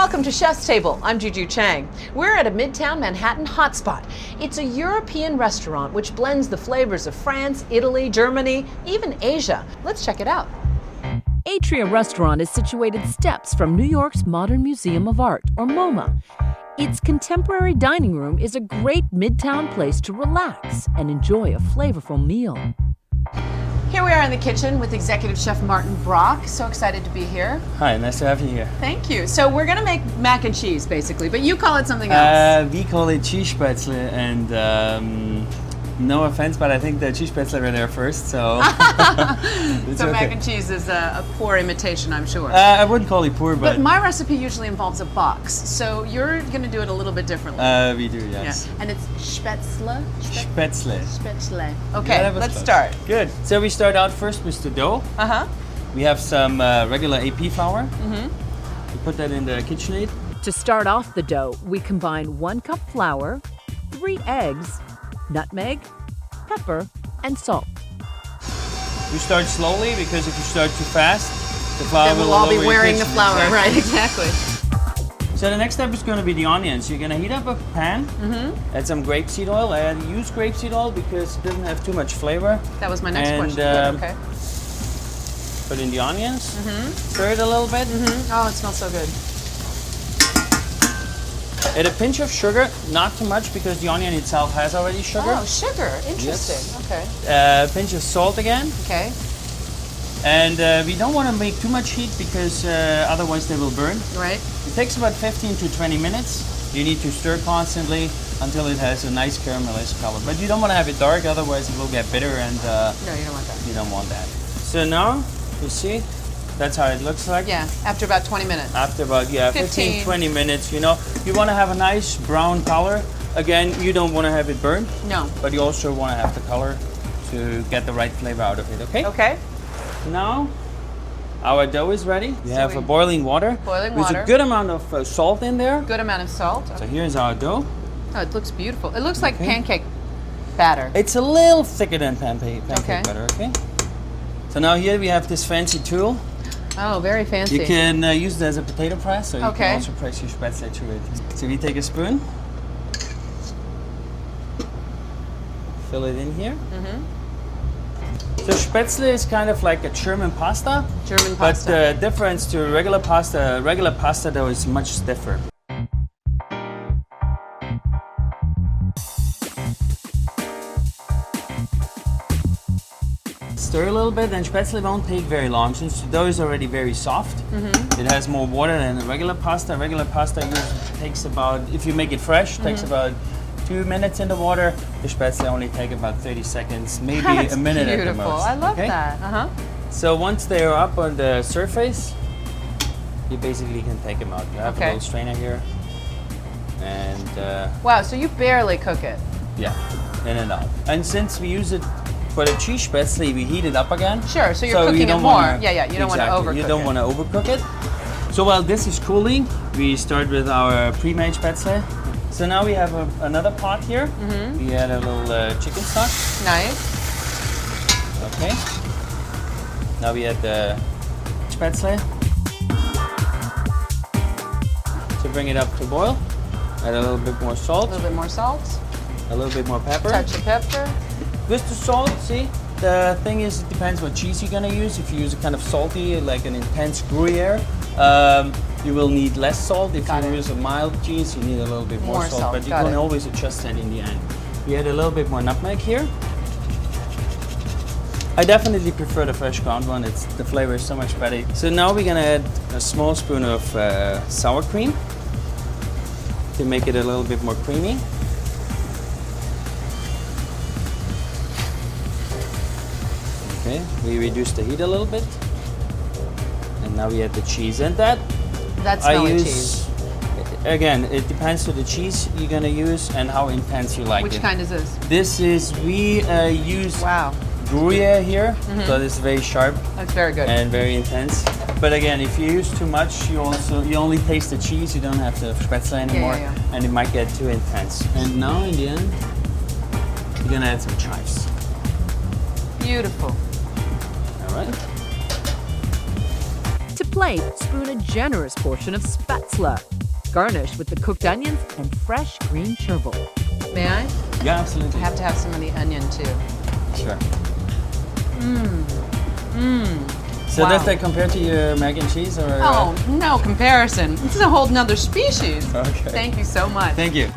Welcome to Chef's Table. I'm Juju Chang. We're at a Midtown Manhattan hotspot. It's a European restaurant which blends the flavors of France, Italy, Germany, even Asia. Let's check it out. Atria Restaurant is situated steps from New York's Modern Museum of Art, or MoMA. Its contemporary dining room is a great midtown place to relax and enjoy a flavorful meal. Here we are in the kitchen with Executive Chef Martin Brock. So excited to be here. Hi, nice to have you here. Thank you. So we're going to make mac and cheese, basically, but you call it something else. We call it cheese Spaetzle, and no offense, but I think the cheese Spaetzle were there first, so it's So okay. mac and cheese is a poor imitation, I'm sure. I wouldn't call it poor, but but my recipe usually involves a box, so you're going to do it a little bit differently. we do, yes. Yeah. And it's Spaetzle? Spaetzle. Spaetzle. Yeah, Okay, that was let's close. start. Good. So we start out first with the dough. Uh-huh. We have some regular AP flour. We put that in the KitchenAid. To start off the dough, we combine 1 cup flour, 3 eggs, nutmeg, pepper, and salt. You start slowly because if you start too fast, the flour Then will we'll all be lower your wearing the kitchen. flour, Exactly. right, exactly. So the next step is going to be the onions. You're going to heat up a pan, add some grapeseed oil. I use grapeseed oil because it doesn't have too much flavor. That was my next And, question. Good, okay. Put in the onions, stir it a little bit. Oh, it smells so good. Add a pinch of sugar, not too much because the onion itself has already sugar. Oh, sugar. Interesting. Yes. Okay. A pinch of salt again. Okay. And we don't want to make too much heat because otherwise they will burn. Right. It takes about 15 to 20 minutes. You need to stir constantly until it has a nice caramelized color. But you don't want to have it dark, otherwise it will get bitter and No, you don't want that. you don't want that. So now, you see, that's how it looks like. Yeah, after about 20 minutes. After about 15. 15, 20 minutes, you know, you want to have a nice brown color. Again, you don't want to have it burned, No. but you also want to have the color to get the right flavor out of it, okay? Okay. Now, our dough is ready. We have we- boiling water. Boiling There's water. a good amount of salt in there. Good amount of salt. So here's our dough. Oh, it looks beautiful. It looks like Okay. pancake batter. It's a little thicker than pancake Okay. butter, okay? So now here we have this fancy tool. Oh, very fancy. You can use it as a potato press, or you Okay. can also press your Spaetzle through it. So we take a spoon, fill it in here. So Spaetzle is kind of like a German pasta, German but pasta. the difference to regular pasta dough is much stiffer. Stir a little bit, and Spaetzle won't take very long since the dough is already very soft. It has more water than regular pasta. Regular pasta usually takes about, if you make it fresh, takes about 2 minutes in the water. The Spaetzle only take about 30 seconds, maybe That's a minute beautiful. at the most. I love okay? that. Uh-huh. So once they are up on the surface, you basically can take them out. You have a Okay. little strainer here, and Wow, so you barely cook it. yeah, in and out. And since we use it for the cheese Spaetzle, we heat it up again. Sure, so you're you cooking it don't more. wanna- Yeah, you don't want to exactly, overcook You don't it. want to overcook it. So while this is cooling, we start with our pre-made Spaetzle. So now we have another pot here. We add a little chicken stock. Nice. Okay. Now we add the Spaetzle. To bring it up to boil, add a little bit more A salt, little bit more salt. a little bit more pepper. Touch of pepper. With the salt, see, the thing is, it depends what cheese you're gonna use. If you use a kind of salty, like an intense Gruyere, you will need less salt. If Got you it. use a mild cheese, you need a little bit more More salt, but you got can it. always adjust that in the end. We add a little bit more nutmeg here. I definitely prefer the fresh ground one. The flavor is so much better. So now we're gonna add a small spoon of sour cream to make it a little bit more creamy. Okay, we reduce the heat a little bit, and now we add the cheese. And that That's I smelly use. cheese. Again, it depends on the cheese you're gonna use and how intense you like Which it. kind is this? This is we use Wow, Gruyere here, so it's very sharp that's very good. and very intense. But again, if you use too much, you only taste the cheese. You don't have the Spaetzle anymore, yeah. and it might get too intense. And now in the end, you're gonna add some chives. Beautiful. All right. To plate, spoon a generous portion of Spaetzle. Garnish with the cooked onions and fresh green chervil. May I? Yeah, absolutely. I have to have some of the onion too. Sure. Mmm. So Wow. does that compare to your mac and cheese or? Oh, no comparison. This is a whole nother species. Okay. Thank you so much. Thank you.